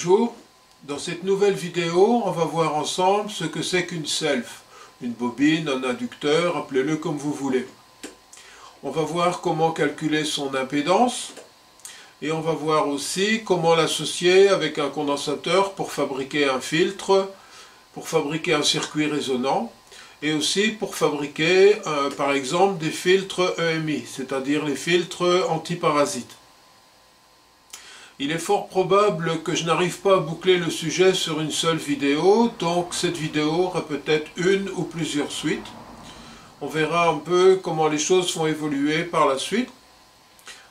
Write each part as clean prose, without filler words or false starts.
Bonjour, dans cette nouvelle vidéo, on va voir ensemble ce que c'est qu'une self, une bobine, un inducteur, appelez-le comme vous voulez. On va voir comment calculer son impédance et on va voir aussi comment l'associer avec un condensateur pour fabriquer un filtre, pour fabriquer un circuit résonant et aussi pour fabriquer par exemple des filtres EMI, c'est-à-dire les filtres antiparasites. Il est fort probable que je n'arrive pas à boucler le sujet sur une seule vidéo, donc cette vidéo aura peut-être une ou plusieurs suites. On verra un peu comment les choses vont évoluer par la suite.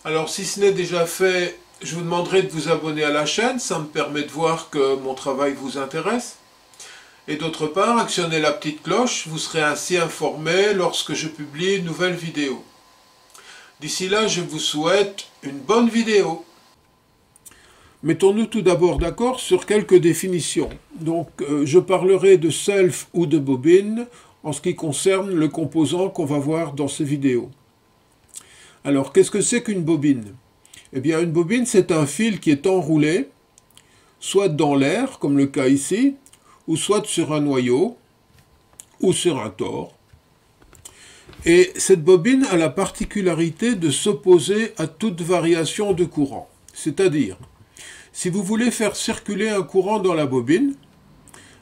Alors si ce n'est déjà fait, je vous demanderai de vous abonner à la chaîne, ça me permet de voir que mon travail vous intéresse. Et d'autre part, actionnez la petite cloche, vous serez ainsi informé lorsque je publie une nouvelle vidéo. D'ici là, je vous souhaite une bonne vidéo. Mettons-nous tout d'abord d'accord sur quelques définitions. Donc, je parlerai de self ou de bobine en ce qui concerne le composant qu'on va voir dans ces vidéos. Alors, qu'est-ce que c'est qu'une bobine? Eh bien, une bobine, c'est un fil qui est enroulé, soit dans l'air, comme le cas ici, ou soit sur un noyau, ou sur un tore. Et cette bobine a la particularité de s'opposer à toute variation de courant. C'est-à-dire, si vous voulez faire circuler un courant dans la bobine,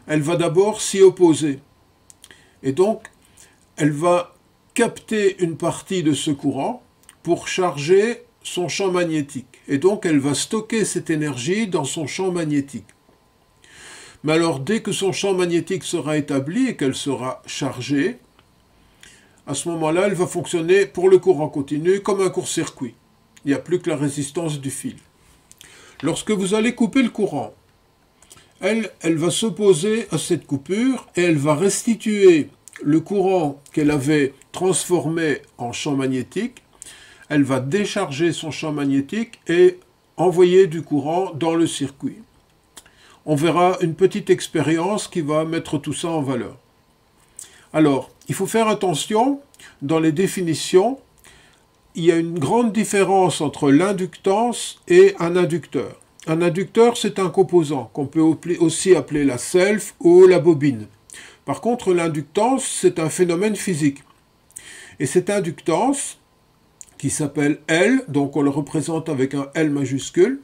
elle va d'abord s'y opposer. Et donc, elle va capter une partie de ce courant pour charger son champ magnétique. Et donc, elle va stocker cette énergie dans son champ magnétique. Mais alors, dès que son champ magnétique sera établi et qu'elle sera chargée, à ce moment-là, elle va fonctionner pour le courant continu comme un court-circuit. Il n'y a plus que la résistance du fil. Lorsque vous allez couper le courant, elle va s'opposer à cette coupure et elle va restituer le courant qu'elle avait transformé en champ magnétique. Elle va décharger son champ magnétique et envoyer du courant dans le circuit. On verra une petite expérience qui va mettre tout ça en valeur. Alors, il faut faire attention dans les définitions. Il y a une grande différence entre l'inductance et un inducteur. Un inducteur, c'est un composant qu'on peut aussi appeler la self ou la bobine. Par contre, l'inductance, c'est un phénomène physique. Et cette inductance, qui s'appelle L, donc on le représente avec un L majuscule,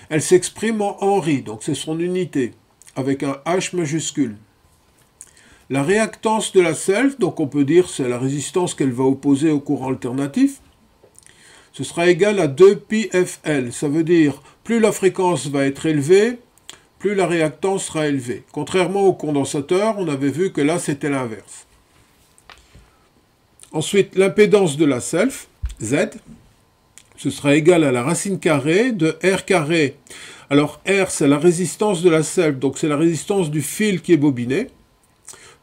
elle s'exprime en Henry, donc c'est son unité, avec un H majuscule. La réactance de la self, donc on peut dire c'est la résistance qu'elle va opposer au courant alternatif, ce sera égal à 2πfL. Ça veut dire plus la fréquence va être élevée, plus la réactance sera élevée. Contrairement au condensateur, on avait vu que là c'était l'inverse. Ensuite, l'impédance de la self, Z, ce sera égal à la racine carrée de R carré. Alors R c'est la résistance de la self, donc c'est la résistance du fil qui est bobiné,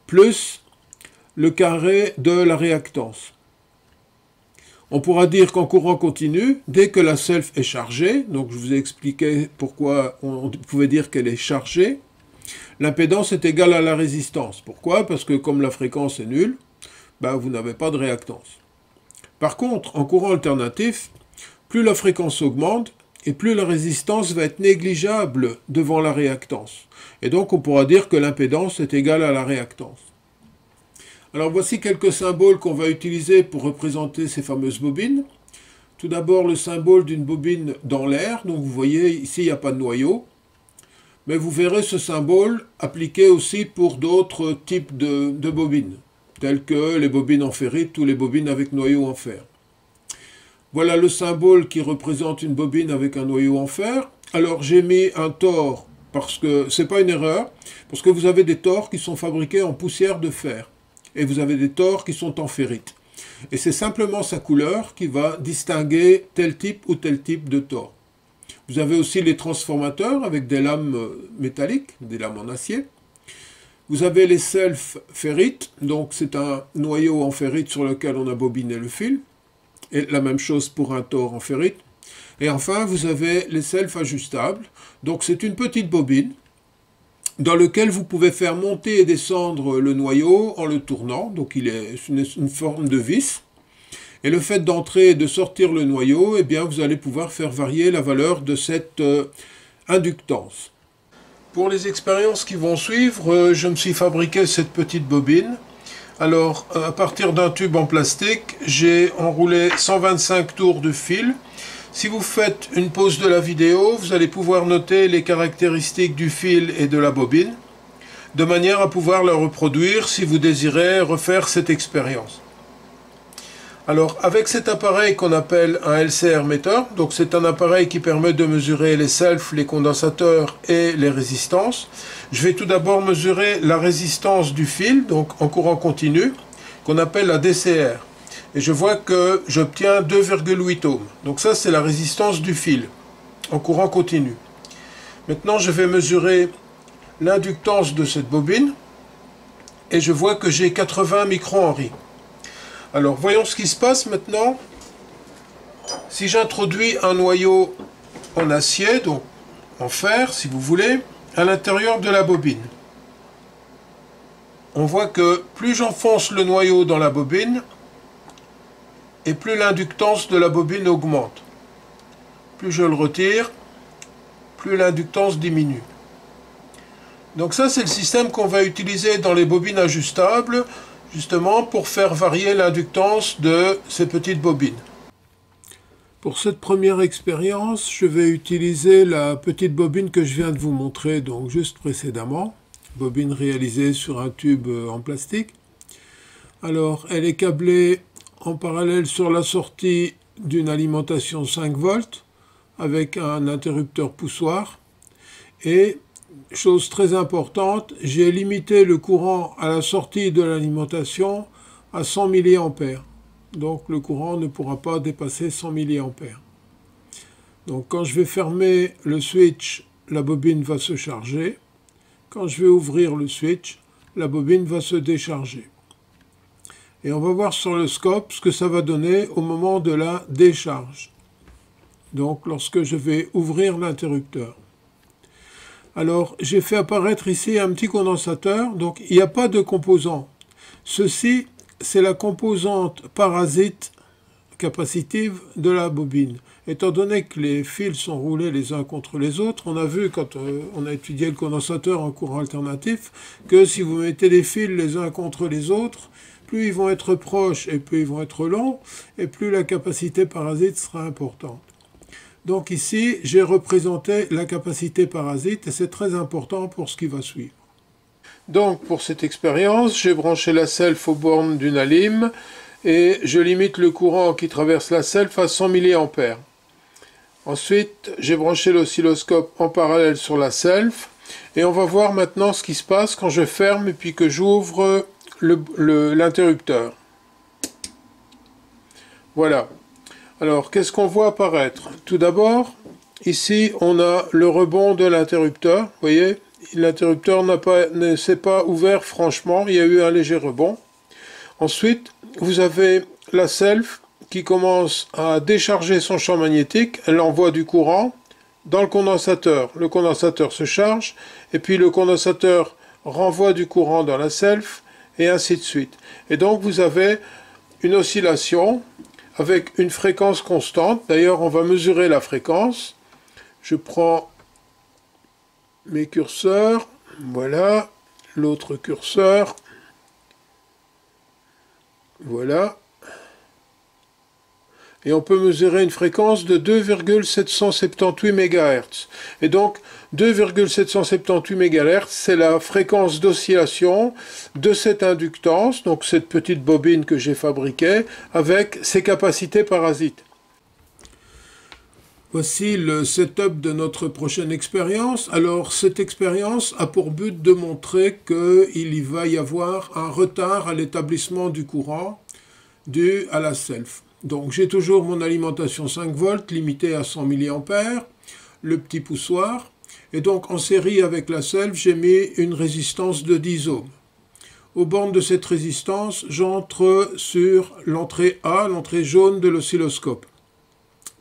plus le carré de la réactance. On pourra dire qu'en courant continu, dès que la self est chargée, donc je vous ai expliqué pourquoi on pouvait dire qu'elle est chargée, l'impédance est égale à la résistance. Pourquoi? Parce que comme la fréquence est nulle, vous n'avez pas de réactance. Par contre, en courant alternatif, plus la fréquence augmente, et plus la résistance va être négligeable devant la réactance. Et donc on pourra dire que l'impédance est égale à la réactance. Alors voici quelques symboles qu'on va utiliser pour représenter ces fameuses bobines. Tout d'abord le symbole d'une bobine dans l'air, donc vous voyez ici il n'y a pas de noyau. Mais vous verrez ce symbole appliqué aussi pour d'autres types de bobines, telles que les bobines en ferrite ou les bobines avec noyau en fer. Voilà le symbole qui représente une bobine avec un noyau en fer. Alors j'ai mis un tore, parce que c'est pas une erreur, parce que vous avez des tores qui sont fabriqués en poussière de fer, et vous avez des tores qui sont en ferrite. Et c'est simplement sa couleur qui va distinguer tel type ou tel type de tore. Vous avez aussi les transformateurs avec des lames métalliques, des lames en acier. Vous avez les self ferrites, donc c'est un noyau en ferrite sur lequel on a bobiné le fil. Et la même chose pour un tore en ferrite. Et enfin, vous avez les self ajustables. Donc c'est une petite bobine dans laquelle vous pouvez faire monter et descendre le noyau en le tournant. Donc il est une forme de vis. Et le fait d'entrer et de sortir le noyau, eh bien vous allez pouvoir faire varier la valeur de cette inductance. Pour les expériences qui vont suivre, je me suis fabriqué cette petite bobine. Alors, à partir d'un tube en plastique, j'ai enroulé 125 tours de fil. Si vous faites une pause de la vidéo, vous allez pouvoir noter les caractéristiques du fil et de la bobine, de manière à pouvoir la reproduire si vous désirez refaire cette expérience. Alors, avec cet appareil qu'on appelle un LCR meter, donc c'est un appareil qui permet de mesurer les selfs, les condensateurs et les résistances. Je vais tout d'abord mesurer la résistance du fil, donc en courant continu, qu'on appelle la DCR. Et je vois que j'obtiens 2,8 ohms. Donc ça, c'est la résistance du fil, en courant continu. Maintenant, je vais mesurer l'inductance de cette bobine, et je vois que j'ai 80 micro-henries. Alors, voyons ce qui se passe maintenant. Si j'introduis un noyau en acier, donc en fer, si vous voulez, à l'intérieur de la bobine, on voit que plus j'enfonce le noyau dans la bobine, et plus l'inductance de la bobine augmente. Plus je le retire, plus l'inductance diminue. Donc ça, c'est le système qu'on va utiliser dans les bobines ajustables, justement pour faire varier l'inductance de ces petites bobines. Pour cette première expérience, je vais utiliser la petite bobine que je viens de vous montrer donc juste précédemment, bobine réalisée sur un tube en plastique. Alors, elle est câblée en parallèle sur la sortie d'une alimentation 5 volts avec un interrupteur poussoir. Et chose très importante, j'ai limité le courant à la sortie de l'alimentation à 100 mA. Donc le courant ne pourra pas dépasser 100 mA. Donc quand je vais fermer le switch, la bobine va se charger. Quand je vais ouvrir le switch, la bobine va se décharger. Et on va voir sur le scope ce que ça va donner au moment de la décharge. Donc lorsque je vais ouvrir l'interrupteur. Alors, j'ai fait apparaître ici un petit condensateur, donc il n'y a pas de composant. Ceci, c'est la composante parasite capacitive de la bobine. Étant donné que les fils sont roulés les uns contre les autres, on a vu quand on a étudié le condensateur en courant alternatif, que si vous mettez les fils les uns contre les autres, plus ils vont être proches et plus ils vont être longs, et plus la capacité parasite sera importante. Donc ici, j'ai représenté la capacité parasite et c'est très important pour ce qui va suivre. Donc pour cette expérience, j'ai branché la self aux bornes d'une alim et je limite le courant qui traverse la self à 100 mA. Ensuite, j'ai branché l'oscilloscope en parallèle sur la self et on va voir maintenant ce qui se passe quand je ferme et puis que j'ouvre l'interrupteur. Voilà. Alors, qu'est-ce qu'on voit apparaître? Tout d'abord, ici, on a le rebond de l'interrupteur. Vous voyez, l'interrupteur ne s'est pas ouvert franchement, il y a eu un léger rebond. Ensuite, vous avez la self qui commence à décharger son champ magnétique. Elle envoie du courant dans le condensateur. Le condensateur se charge, et puis le condensateur renvoie du courant dans la self, et ainsi de suite. Et donc, vous avez une oscillation avec une fréquence constante. D'ailleurs, on va mesurer la fréquence. Je prends mes curseurs, voilà, l'autre curseur, voilà. Et on peut mesurer une fréquence de 2,778 MHz. Et donc, 2,778 MHz, c'est la fréquence d'oscillation de cette inductance, donc cette petite bobine que j'ai fabriquée, avec ses capacités parasites. Voici le setup de notre prochaine expérience. Alors, cette expérience a pour but de montrer qu'il y va y avoir un retard à l'établissement du courant dû à la self. Donc j'ai toujours mon alimentation 5 volts limitée à 100 mA, le petit poussoir, et donc en série avec la self, j'ai mis une résistance de 10 ohms. Aux bornes de cette résistance, j'entre sur l'entrée A, l'entrée jaune de l'oscilloscope.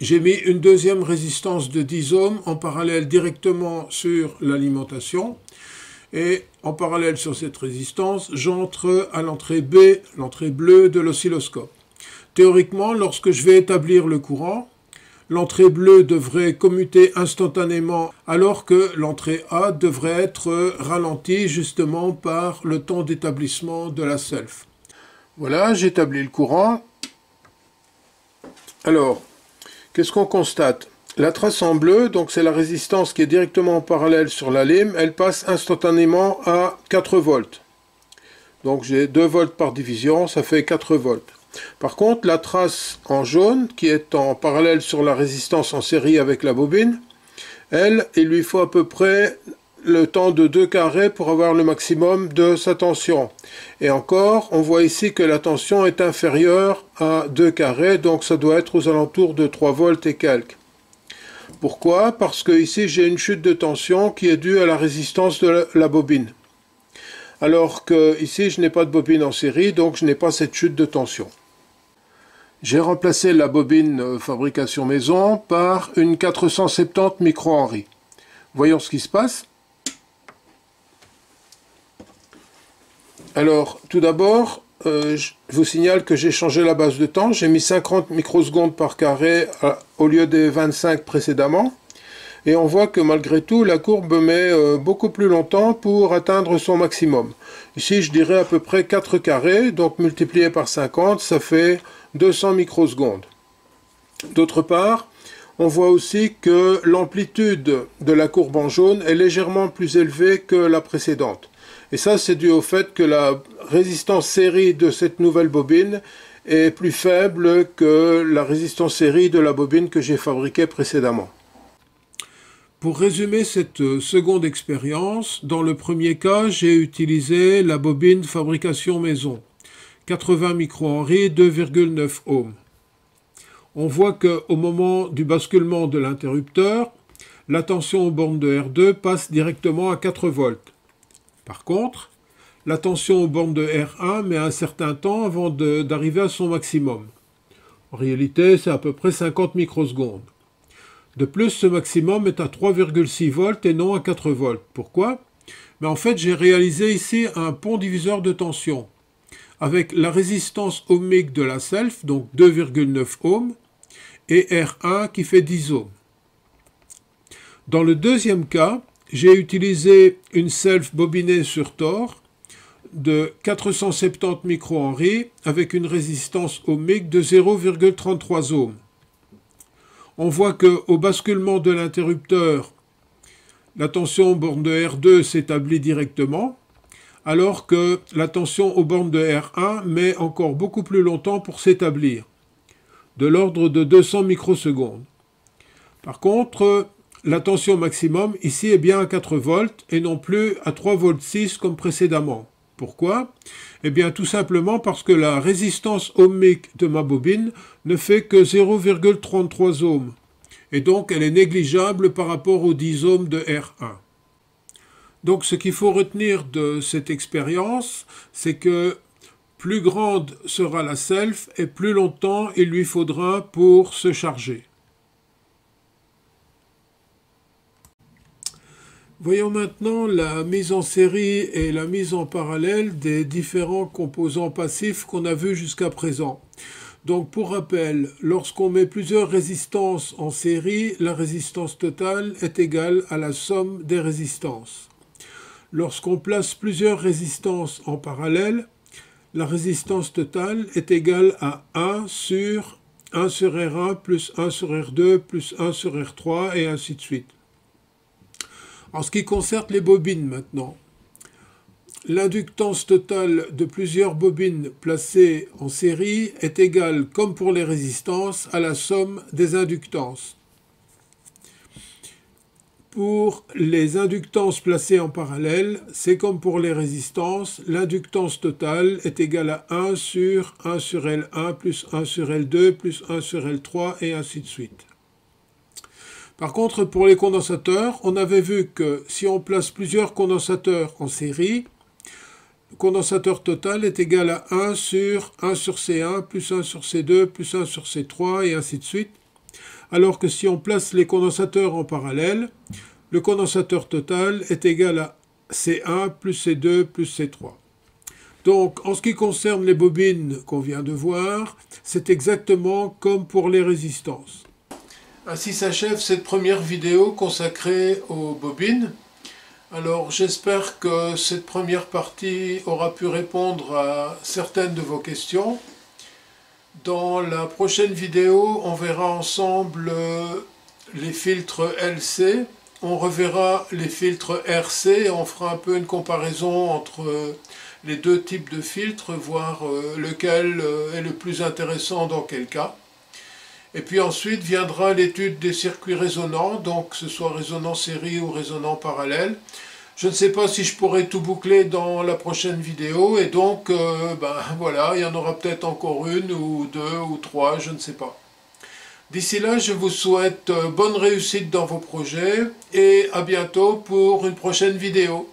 J'ai mis une deuxième résistance de 10 ohms en parallèle directement sur l'alimentation, et en parallèle sur cette résistance, j'entre à l'entrée B, l'entrée bleue de l'oscilloscope. Théoriquement, lorsque je vais établir le courant l'entrée bleue devrait commuter instantanément alors que l'entrée A devrait être ralentie justement par le temps d'établissement de la self. Voilà, j'établis le courant. Alors, qu'est-ce qu'on constate? La trace en bleu, donc c'est la résistance qui est directement en parallèle sur la lime, elle passe instantanément à 4 volts. Donc j'ai 2 volts par division, ça fait 4 volts. Par contre, la trace en jaune, qui est en parallèle sur la résistance en série avec la bobine, elle, il lui faut à peu près le temps de 2 carrés pour avoir le maximum de sa tension. Et encore, on voit ici que la tension est inférieure à 2 carrés, donc ça doit être aux alentours de 3 volts et quelques. Pourquoi? Parce que ici j'ai une chute de tension qui est due à la résistance de la bobine. Alors que ici je n'ai pas de bobine en série, donc je n'ai pas cette chute de tension. J'ai remplacé la bobine fabrication maison par une 470 micro-henry. Voyons ce qui se passe. Alors, tout d'abord, je vous signale que j'ai changé la base de temps. J'ai mis 50 microsecondes par carré au lieu des 25 précédemment. Et on voit que malgré tout, la courbe met beaucoup plus longtemps pour atteindre son maximum. Ici, je dirais à peu près 4 carrés, donc multiplié par 50, ça fait 200 microsecondes. D'autre part, on voit aussi que l'amplitude de la courbe en jaune est légèrement plus élevée que la précédente. Et ça, c'est dû au fait que la résistance série de cette nouvelle bobine est plus faible que la résistance série de la bobine que j'ai fabriquée précédemment. Pour résumer cette seconde expérience, dans le premier cas, j'ai utilisé la bobine fabrication maison, 80 micro-henry, 2,9 ohms. On voit qu'au moment du basculement de l'interrupteur, la tension aux bornes de R2 passe directement à 4 volts. Par contre, la tension aux bornes de R1 met un certain temps avant d'arriver à son maximum. En réalité, c'est à peu près 50 microsecondes. De plus, ce maximum est à 3,6 volts et non à 4 volts. Pourquoi? Mais en fait, j'ai réalisé ici un pont diviseur de tension avec la résistance ohmique de la self, donc 2,9 ohms, et R1 qui fait 10 ohms. Dans le deuxième cas, j'ai utilisé une self bobinée sur tore de 470 micro-henry avec une résistance ohmique de 0,33 ohms. On voit qu'au basculement de l'interrupteur, la tension aux bornes de R2 s'établit directement, alors que la tension aux bornes de R1 met encore beaucoup plus longtemps pour s'établir, de l'ordre de 200 microsecondes. Par contre, la tension maximum ici est bien à 4 volts et non plus à 3,6 volts comme précédemment. Pourquoi? Eh bien tout simplement parce que la résistance ohmique de ma bobine ne fait que 0,33 ohms. Et donc elle est négligeable par rapport aux 10 ohms de R1. Donc ce qu'il faut retenir de cette expérience, c'est que plus grande sera la self et plus longtemps il lui faudra pour se charger. Voyons maintenant la mise en série et la mise en parallèle des différents composants passifs qu'on a vus jusqu'à présent. Donc pour rappel, lorsqu'on met plusieurs résistances en série, la résistance totale est égale à la somme des résistances. Lorsqu'on place plusieurs résistances en parallèle, la résistance totale est égale à 1 sur R1 plus 1 sur R2 plus 1 sur R3 et ainsi de suite. En ce qui concerne les bobines maintenant, l'inductance totale de plusieurs bobines placées en série est égale, comme pour les résistances, à la somme des inductances. Pour les inductances placées en parallèle, c'est comme pour les résistances, l'inductance totale est égale à 1 sur L1 plus 1 sur L2 plus 1 sur L3 et ainsi de suite. Par contre, pour les condensateurs, on avait vu que si on place plusieurs condensateurs en série, le condensateur total est égal à 1 sur C1 plus 1 sur C2 plus 1 sur C3 et ainsi de suite. Alors que si on place les condensateurs en parallèle, le condensateur total est égal à C1 plus C2 plus C3. Donc, en ce qui concerne les bobines qu'on vient de voir, c'est exactement comme pour les résistances. Ainsi s'achève cette première vidéo consacrée aux bobines. Alors j'espère que cette première partie aura pu répondre à certaines de vos questions. Dans la prochaine vidéo, on verra ensemble les filtres LC, on reverra les filtres RC, on fera un peu une comparaison entre les deux types de filtres, voir lequel est le plus intéressant dans quel cas. Et puis ensuite viendra l'étude des circuits résonants, donc que ce soit résonant série ou résonant parallèle. Je ne sais pas si je pourrai tout boucler dans la prochaine vidéo, et donc voilà, il y en aura peut-être encore une ou deux ou trois, je ne sais pas. D'ici là, je vous souhaite bonne réussite dans vos projets et à bientôt pour une prochaine vidéo.